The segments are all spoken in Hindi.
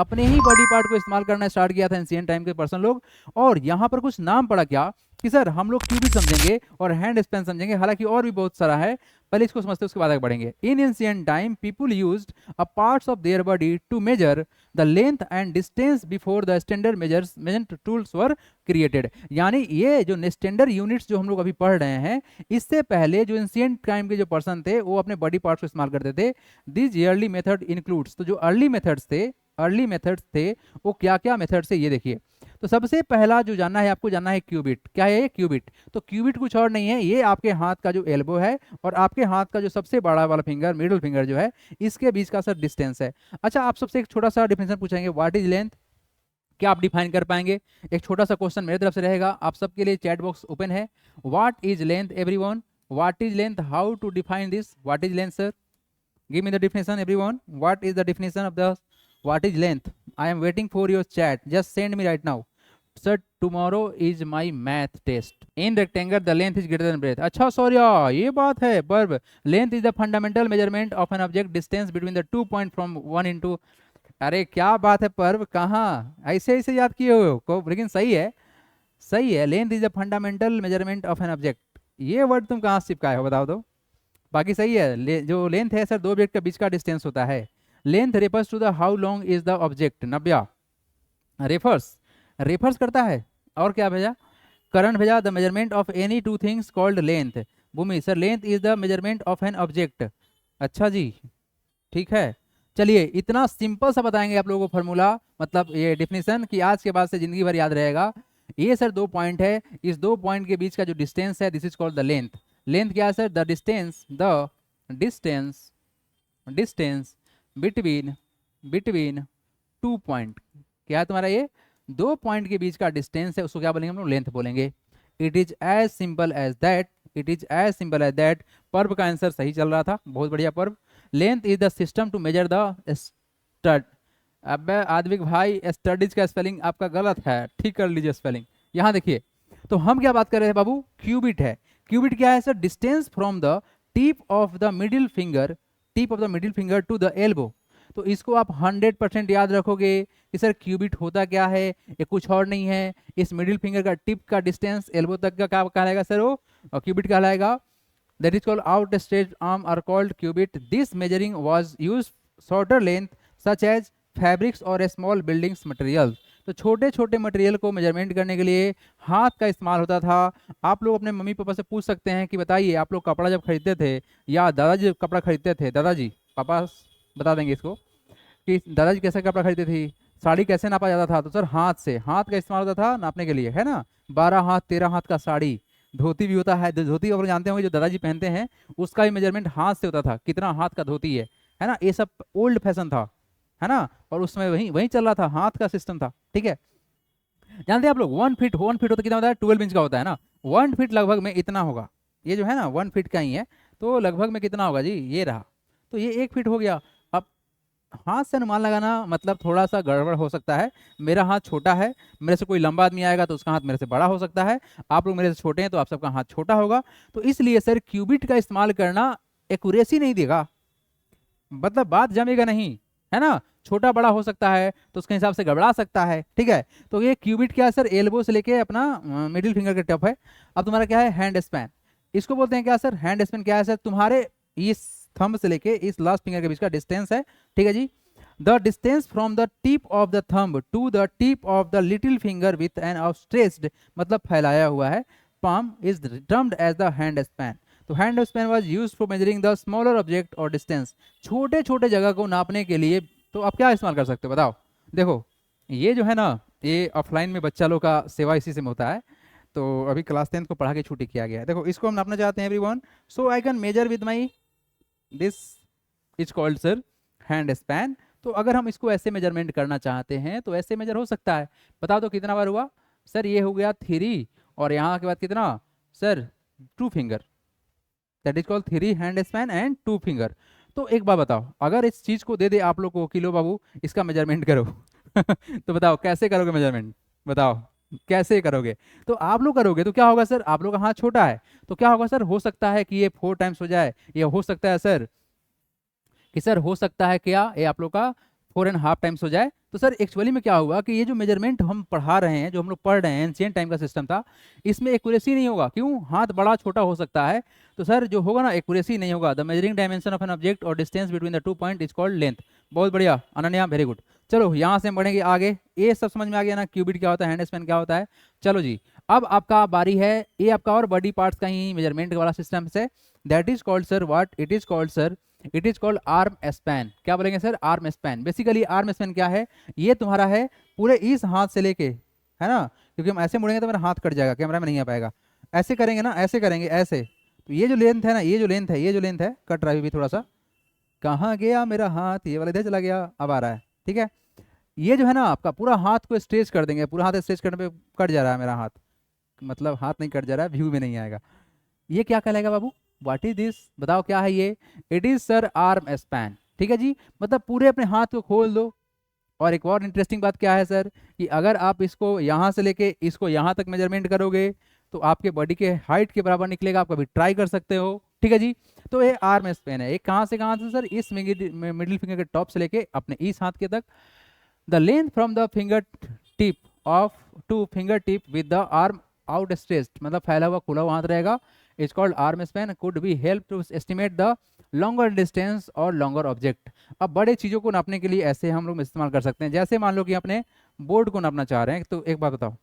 अपने ही बॉडी पार्ट को इस्तेमाल करना स्टार्ट किया था एंशिएंट टाइम के पर्सन लोग। और यहाँ पर कुछ नाम पड़ा क्या कि सर हम लोग क्यूबिट समझेंगे और हैंड स्पैन समझेंगे, हालांकि और भी बहुत सारा है, पहले इसको समझते हैं उसके बाद आगे बढ़ेंगे। In ancient time people used a parts of their body to measure the length and distance before the standard measurement tools were created. यानी ये जो स्टैंडर्ड यूनिट्स जो हम लोग अभी पढ़ रहे हैं, इससे पहले जो एंशिएंट टाइम के जो पर्सन थे वो अपने बॉडी पार्ट्स को इस्तेमाल करते थे। दिस अर्ली मेथड इंक्लूड्स, तो जो अर्ली मेथड्स थे वो क्या क्या मेथड्स है ये देखिए। तो सबसे पहला जो जानना है आपको, जानना है क्यूबिट। क्या है ये क्यूबिट? तो क्यूबिट कुछ और नहीं है, ये आपके हाथ का जो एल्बो है और आपके हाथ का जो सबसे बड़ा वाला फिंगर, मिडिल फिंगर जो है, इसके बीच का सर डिस्टेंस है। अच्छा, आप सबसे एक छोटा सा डिफिनेशन पूछेंगे, व्हाट इज लेंथ, क्या आप डिफाइन कर पाएंगे? एक छोटा सा क्वेश्चन मेरी तरफ से रहेगा, आप सबके लिए चैट बॉक्स ओपन है। What is length everyone? What is length? How to define this? What is length sir? Give me the definition everyone. What is the definition of the what is length? I am waiting for your chat. Just send me right now. Sir, tomorrow is my math test. In rectangle the length is greater than breadth. अच्छा सॉरी, ये बात है verb. Length is the fundamental measurement of an object distance between the 2 point from one into, अरे क्या बात है पर्व, कहाँ ऐसे ऐसे याद किए हो को, लेकिन सही है, सही है। Length is the fundamental measurement of an object, ये वर्ड तुम कहाँ से चिपकाए हो बताओ तो? बाकी सही है। जो लेंथ है सर दो ऑब्जेक्ट के बीच का डिस्टेंस होता है। Length refers to the how long is the object. Navya refers, refers करता है। और क्या भेजा? करण भेजा, the measurement of any two things called length. Bhumi sir length is the measurement of an object. अच्छा जी, ठीक है। चलिए इतना सिंपल सा बताएंगे आप लोगों को फॉर्मूला, मतलब ये डिफिनेशन, कि आज के बाद से जिंदगी भर याद रहेगा। ये सर दो पॉइंट है, इस दो पॉइंट के बीच का जो डिस्टेंस है, this is called the length. Length क्या है sir? The distance distance between two point. क्या है तुम्हारा? ये दो पॉइंट के बीच का डिस्टेंस है, उसको क्या बोलेंगे हम लोग? लेंथ बोलेंगे। It is as simple as that, it is as simple as that. Parv का आंसर सही चल रहा था, बहुत बढ़िया Parv. Length is the system to measure the stud. अब आदविक भाई स्टडीज का स्पेलिंग आपका गलत है, ठीक कर लीजिए स्पेलिंग। यहाँ देखिए, तो हम क्या बात कर रहे हैं बाबू? क्यूबिट है। क्यूबिट क्या है sir? Distance from the tip of the middle finger to the elbow. तो इसको आप 100% याद रखोगे कि सर क्यूबिट होता क्या है, ये कुछ और नहीं है, इस मिडिल फिंगर का टिप का डिस्टेंस एल्बो तक का क्या कहलाएगा सर? वो क्यूबिट कहलाएगा। That is called outstretched arm are called cubit. This measuring was used shorter length such as fabrics or small buildings materials. तो छोटे छोटे मटेरियल को मेजरमेंट करने के लिए हाथ का इस्तेमाल होता था। आप लोग अपने मम्मी पापा से पूछ सकते हैं कि बताइए आप लोग कपड़ा जब खरीदते थे, या दादाजी जब कपड़ा खरीदते थे, दादाजी पापा बता देंगे इसको कि दादाजी कैसे कपड़ा खरीदते थे, साड़ी कैसे नापा जाता था? तो सर हाथ से, हाथ का इस्तेमाल होता था नापने के लिए, है ना। 12 हाथ 13 हाथ का साड़ी, धोती भी होता है, धोती आप जानते होंगे जो दादाजी पहनते हैं, उसका भी मेजरमेंट हाथ से होता था, कितना हाथ का धोती है ना। ये सब ओल्ड फैशन था, है ना, और उसमें वही वही चल रहा था, हाथ का सिस्टम था, ठीक है। जानते हैं आप लोग 1 फीट होता कितना होता है? 12 इंच का होता है ना। 1 फीट लगभग में इतना होगा, ये जो है ना 1 फीट का ही है, तो लगभग में कितना होगा जी? ये रहा, तो ये 1 फीट हो गया। अब हाथ से अनुमान लगाना मतलब थोड़ा सा गड़बड़ हो सकता है। मेरा हाथ छोटा है, मेरे से कोई लंबा आदमी आएगा तो उसका हाथ मेरे से बड़ा हो सकता है, आप लोग मेरे से छोटे हैं तो आप सबका हाथ छोटा होगा। तो इसलिए सर क्यूबिट का इस्तेमाल करना एक्यूरेसी नहीं देगा, मतलब बात जमेगा नहीं, है ना। छोटा बड़ा हो सकता है तो उसके हिसाब से गड़बड़ा सकता है, ठीक है। तो ये क्यूबिट क्या है सर? एल्बो से लेके अपना मिडिल फिंगर के टप है। अब तुम्हारा क्या है? Hand span. इसको बोलते हैं क्या सर? हैंड स्पैन क्या है सर? तुम्हारे इस थंब से लेके इस लास्ट फिंगर के बीच का डिस्टेंस है, ठीक है जी। The distance from the tip of the thumb to the tip of the little finger with an outstretched, मतलब फैलाया हुआ है, palm is termed as the hand span. तो hand span was used for measuring the smaller object और डिस्टेंस, छोटे छोटे जगह को नापने के लिए। तो आप क्या इस्तेमाल कर सकते हो बताओ? देखो ये जो है ना, ये ऑफलाइन में बच्चा लोग का सेवा इसी से होता है। तो अभी क्लास 10 को पढ़ा के छुट्टी किया गया है। देखो इसको हम नापना चाहते हैं everyone, so I can measure with my this is called sir hand span. तो अगर हम इसको ऐसे मेजरमेंट करना चाहते हैं तो ऐसे मेजर हो सकता है। बताओ तो कितना बार हुआ सर? ये हो गया 3, और यहाँ के बाद कितना sir? 2 finger, that is called 3 hand span and 2 finger. तो एक बात बताओ, अगर इस चीज को दे दे आप लोग को कि लो बाबू इसका मेजरमेंट करो तो बताओ कैसे करोगे मेजरमेंट? बताओ कैसे करोगे? तो आप लोग करोगे तो क्या होगा सर? आप लोग का हाथ छोटा है तो क्या होगा सर? हो सकता है कि ये 4 टाइम्स हो जाए, ये हो सकता है सर कि सर हो सकता है क्या ये आप लोग का 4.5 टाइम्स हो जाए। तो सर एक्चुअली में क्या हुआ कि ये जो मेजरमेंट हम पढ़ा रहे हैं, जो हम लोग पढ़ रहे हैं, एंशिएंट टाइम का सिस्टम था, इसमें एक्यूरेसी नहीं होगा। क्यों? हाथ बड़ा छोटा हो सकता है, तो सर जो होगा ना एक्यूरेसी नहीं होगा। The measuring dimension of an object और distance between the 2 point is called length. बहुत बढ़िया अनन्या, वेरी गुड। चलो यहाँ से हम बढ़ेंगे आगे। ये सब समझ में आ गया ना, क्यूबिट क्या होता है, हैंड स्पैन क्या होता है। चलो जी, अब आपका बारी है, ये आपका और बॉडी पार्ट्स का ही मेजरमेंट वाला सिस्टम है। That is called sir what? It is called sir, it is called arm span. क्या बोलेंगे sir? Arm span. Basically arm span क्या है? ये तुम्हारा है पूरे इस हाथ से लेके, है ना, क्योंकि हम ऐसे मुड़ेंगे तो मेरा हाथ कट जाएगा, कैमरा में नहीं आ पाएगा। ऐसे करेंगे ना, ऐसे करेंगे ऐसे, तो ये जो लेंथ है ना, ये जो लेंथ है, ये जो लेंथ है, कट रहा है भी थोड़ा सा, कहाँ गया मेरा हाथ, ये वाला इधर चला गया, अब आ रहा है, ठीक है। ये जो है ना आपका पूरा हाथ को स्ट्रेच कर देंगे, पूरा हाथ स्ट्रेच करने पे कट जा रहा है मेरा हाथ, मतलब हाथ नहीं कट जा रहा है, व्यू में नहीं आएगा। ये क्या कहलाएगा बाबू? What is this? बताओ क्या है ये? It is sir arm span. ठीक है जी, मतलब पूरे अपने हाथ को खोल दो। और एक और इंटरेस्टिंग बात क्या है सर, कि अगर आप इसको यहाँ से लेके इसको यहाँ तक मेजरमेंट करोगे तो आपके बॉडी के हाइट के बराबर निकलेगा। आप कभी ट्राई कर सकते हो, ठीक है जी। तो ये आर्म स्पैन है। एक कहाँ से सर? इस मिडिल फिंगर के टॉप से लेके अपने इस हाथ के तक। The length from the finger tip of to finger tip with the arm out stretched, मतलब फैला हुआ खुला हुआ हाथ रहेगा, is called arm span. Could be help to estimate the longer distance और लॉन्गर ऑब्जेक्ट। अब बड़े चीज़ों को नापने के लिए ऐसे हम लोग इस्तेमाल कर सकते हैं। जैसे मान लो कि अपने बोर्ड को नापना चाह रहे हैं, तो एक बात बताओ,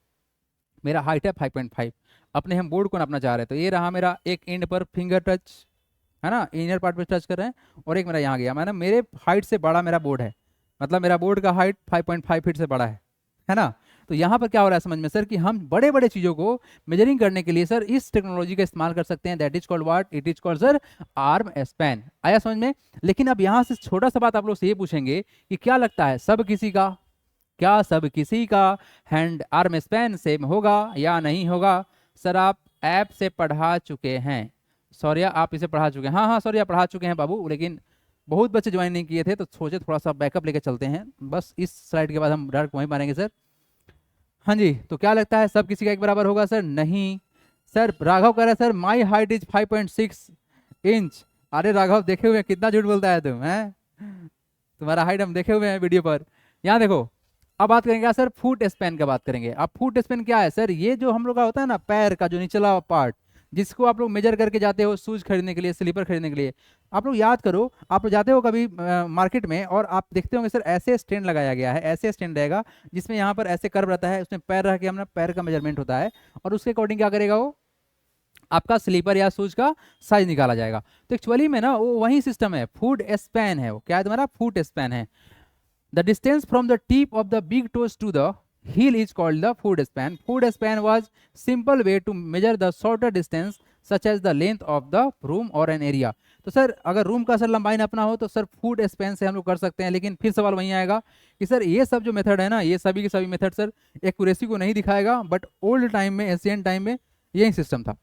मेरा हाइट है 5.5, अपने हम बोर्ड को नापना चाह रहे हैं, तो ये रहा मेरा एक एंड पर फिंगर टच, है ना, इनर पार्ट पे टच कर रहे हैं, और एक मेरा यहाँ गया, मैंने मेरे हाइट से बड़ा मेरा बोर्ड है, मतलब मेरा बोर्ड का हाइट 5.5 फीट से बड़ा है ना। तो यहाँ पर क्या हो रहा है समझ में सर, कि हम बड़े बड़े चीज़ों को मेजरिंग करने के लिए सर इस टेक्नोलॉजी का इस्तेमाल कर सकते हैं। That is called what? It is called sir arm span. आया समझ में? लेकिन अब यहाँ से छोटा सा बात आप लोग से ये पूछेंगे कि क्या लगता है, सब किसी का, क्या सब किसी का हैंड आर्म स्पैन सेम होगा या नहीं होगा? सर आप ऐप से पढ़ा चुके हैं, सौर्या आप इसे पढ़ा चुके हैं। हाँ हाँ सौर्या पढ़ा चुके हैं बाबू, लेकिन बहुत बच्चे ज्वाइन नहीं किए थे, तो सोचे थोड़ा सा बैकअप लेके चलते हैं। बस इस स्लाइड के बाद हम डायरेक्ट वहीं मारेंगे सर। हाँ जी, तो क्या लगता है सब किसी का एक बराबर होगा? सर नहीं। सर राघव कह रहा है sir my height is 5.6 inch. अरे राघव देखे हुए हैं, कितना झूठ बोलता है तुम, हैं? तुम्हारा हाइट हम देखे हुए हैं वीडियो पर। यहाँ देखो, अब बात करेंगे सर फुट स्पैन का बात करेंगे। अब फुट स्पैन क्या है सर? ये जो हम लोग का होता है ना पैर का जो निचला पार्ट, जिसको आप लोग मेजर करके जाते हो शूज खरीदने के लिए, स्लीपर खरीदने के लिए। आप लोग याद करो, आप लोग जाते हो कभी मार्केट में और आप देखते होंगे सर ऐसे स्टैंड लगाया गया है, ऐसे स्टैंड रहेगा जिसमें यहाँ पर ऐसे कर्व रहता है, उसमें पैर रख के हमने पैर का मेजरमेंट होता है, और उसके अकॉर्डिंग क्या करेगा वो, आपका स्लीपर या शूज का साइज निकाला जाएगा। तो एक्चुअली में ना वो वही सिस्टम है, फुट स्पैन है वो। क्या है तुम्हारा? फुट स्पैन है। The distance from the tip of the big toes to the heel is called the foot span. Foot span was simple way to measure the shorter distance such as the length of the room or an area. तो सर अगर रूम का सर लंबाई नापना हो तो सर फुट स्पैन से हम लोग कर सकते हैं। लेकिन फिर सवाल वहीं आएगा कि सर ये सब जो मेथड है ना, ये सभी के सभी मेथड सर एक्यूरेसी को नहीं दिखाएगा, बट ओल्ड टाइम में, एशियन टाइम में यही सिस्टम था।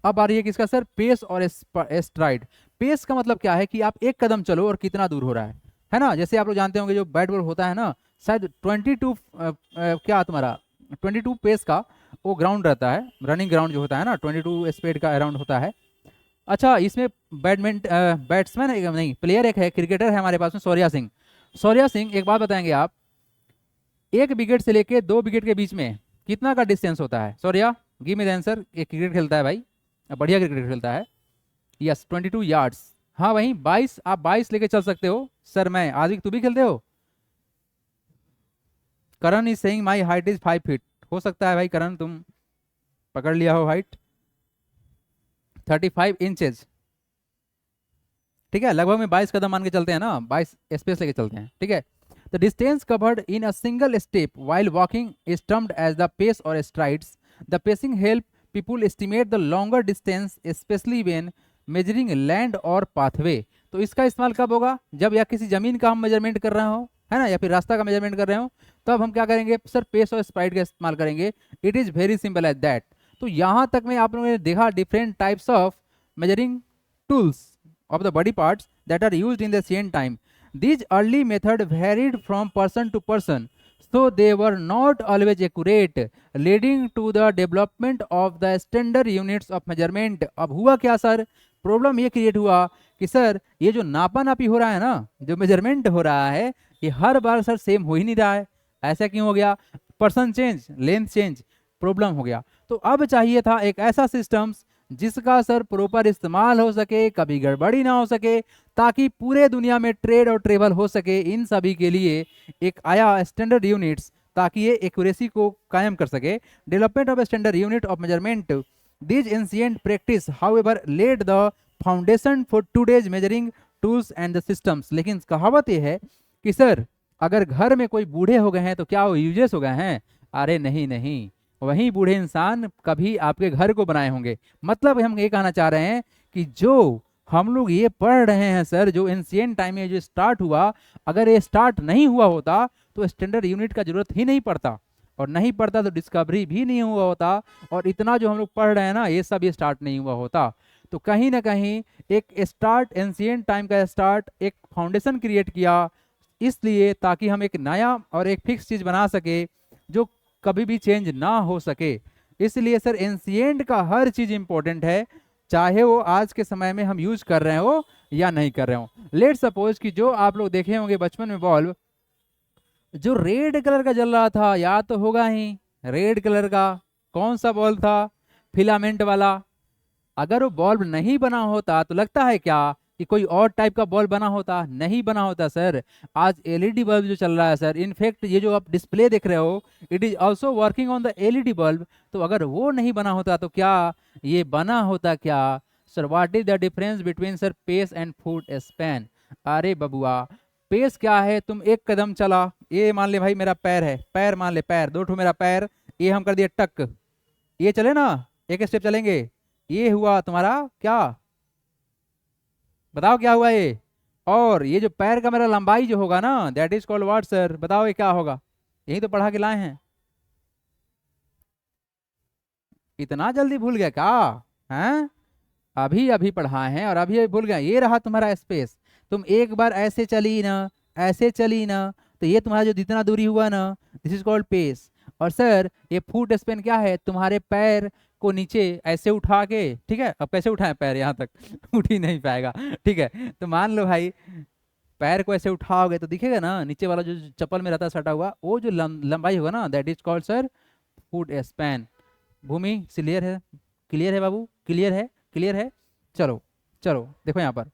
अब आ रही है किसका सर? पेस और स्ट्राइड। पेस का मतलब क्या है कि आप एक कदम चलो और कितना दूर हो रहा है ना। जैसे आप लोग जानते होंगे जो बैट बॉल होता है ना, शायद 22 क्या तुम्हारा 22 पेस का वो ग्राउंड रहता है, रनिंग ग्राउंड जो होता है ना, 22 स्पीड का अराउंड होता है। अच्छा, इसमें बैट्समैन नहीं, प्लेयर एक है, क्रिकेटर है हमारे पास में, सौर्या सिंह। सौर्या सिंह एक बात बताएंगे आप, एक विकेट से लेके 2 विकेट के बीच में कितना का डिस्टेंस होता है? Shaurya give me the answer. एक क्रिकेट खेलता है भाई, बढ़िया क्रिकेट खेलता है। Yes 22 yards. हाँ वहीं 22, आप 22 लेके चल सकते हो। सर मैं आदिक, तू भी खेलते हो? Karan is saying my height is 5 feet. हो सकता है भाई करण तुम पकड़ लिया हो हाइट 35 इंचेज, ठीक है, लगभग में 22 कदम मान के चलते हैं ना, 22 स्पेस लेके चलते हैं, ठीक है। The distance covered in a single step while walking is termed as the pace और strides. The pacing help people estimate the longer distance specially when measuring land और पाथवे। तो इसका इस्तेमाल कब होगा? जब या किसी जमीन का हम मेजरमेंट कर रहे हो, है ना, या फिर रास्ता का मेजरमेंट कर रहे हो, तब हम क्या करेंगे सर? पेस और स्प्राइड का इस्तेमाल करेंगे। It is very simple as that. तो यहाँ तक में आप लोगों ने देखा different types of measuring tools of the body parts that are used in the ancient time. These early methods varied from person to person, so they were not always accurate, leading to the development of the standard units of measurement. अब हुआ क्या सर? प्रॉब्लम ये क्रिएट हुआ कि सर ये जो नापा नापी हो रहा है ना, जो मेजरमेंट हो रहा है, ये हर बार सर सेम हो ही नहीं रहा है। ऐसा क्यों हो गया? Person change, length change, problem हो गया। तो अब चाहिए था एक ऐसा सिस्टम जिसका सर प्रॉपर इस्तेमाल हो सके, कभी गड़बड़ी ना हो सके, ताकि पूरे दुनिया में ट्रेड और ट्रेवल हो सके। इन सभी के लिए एक आया स्टैंडर्ड यूनिट्स, ताकि ये एक्यूरेसी को कायम कर सके। Development of standard unit of measurement, this ancient practice however laid the foundation for today's measuring tools and the systems. लेकिन कहावत ये है कि सर अगर घर में कोई बूढ़े हो गए हैं तो क्या वो यूजलेस हो गए हैं? अरे नहीं नहीं, वही बूढ़े इंसान कभी आपके घर को बनाए होंगे। मतलब हम ये कहना चाह रहे हैं कि जो हम लोग ये पढ़ रहे हैं सर, जो एंशिएंट टाइम में जो स्टार्ट हुआ, अगर ये स्टार्ट नहीं हुआ होता तो स्टैंडर्ड यूनिट का जरूरत ही नहीं पड़ता, और नहीं पड़ता तो डिस्कवरी भी नहीं हुआ होता, और इतना जो हम लोग पढ़ रहे हैं ना, ये सब ये स्टार्ट नहीं हुआ होता। तो कहीं ना कहीं एक स्टार्ट, एंशिएंट टाइम का स्टार्ट, एक फाउंडेशन क्रिएट किया, इसलिए ताकि हम एक नया और एक फिक्स चीज बना सके जो कभी भी चेंज ना हो सके। इसलिए सर एंशिएंट का हर चीज इंपॉर्टेंट है, चाहे वो आज के समय में हम यूज कर रहे हो या नहीं कर रहे हो। लेट सपोज कि जो आप लोग देखे होंगे बचपन में बल्ब जो रेड कलर का जल रहा था, याद तो होगा ही, रेड कलर का कौन सा बल्ब था? फिलामेंट वाला। अगर वो बल्ब नहीं बना होता तो लगता है क्या कि कोई और टाइप का बल्ब बना होता? नहीं बना होता सर। आज एलईडी बल्ब जो चल रहा है सर, इनफैक्ट ये जो आप डिस्प्ले देख रहे हो, it is also working on the LED bulb. तो अगर वो नहीं बना होता तो क्या ये बना होता क्या? Sir what is the difference between sir pace and foot span? अरे बबुआ, पेस क्या है? तुम एक कदम चला, ये मान ले भाई मेरा पैर है, पैर मान ले, पैर दो ठो मेरा पैर, ये हम कर दिए टक, ये चले ना, एक स्टेप चलेंगे, ये हुआ तुम्हारा क्या? बताओ क्या हुआ ये? और ये जो पैर का मेरा लंबाई जो होगा ना, that is called what sir? बताओ ये क्या होगा? यही तो पढ़ा के लाए हैं। इतना जल्दी भूल गया क्या? हैं? अभी अभी पढ़ा है और अभी अभी भूल गया। ये रहा तुम्हारा स्पेस। तुम एक बार ऐसे चली ना, ऐसे चली ना, तो ये तुम्हारा जो जितना दूरी हुआ ना, दिस इज कॉल्ड पेस। और सर ये फुट स्पेन क्या है? तुम्हारे पैर को नीचे ऐसे उठा के, ठीक है, अब कैसे उठाएं पैर यहाँ तक? उठ ही नहीं पाएगा, ठीक है। तो मान लो भाई पैर को ऐसे उठाओगे तो दिखेगा ना, नीचे वाला जो चप्पल में रहता है सटा हुआ, वो जो लंबाई होगा ना, that is called sir foot span. Bhumi clear है? क्लियर है बाबू? क्लियर है? क्लियर है? चलो चलो देखो यहाँ पर,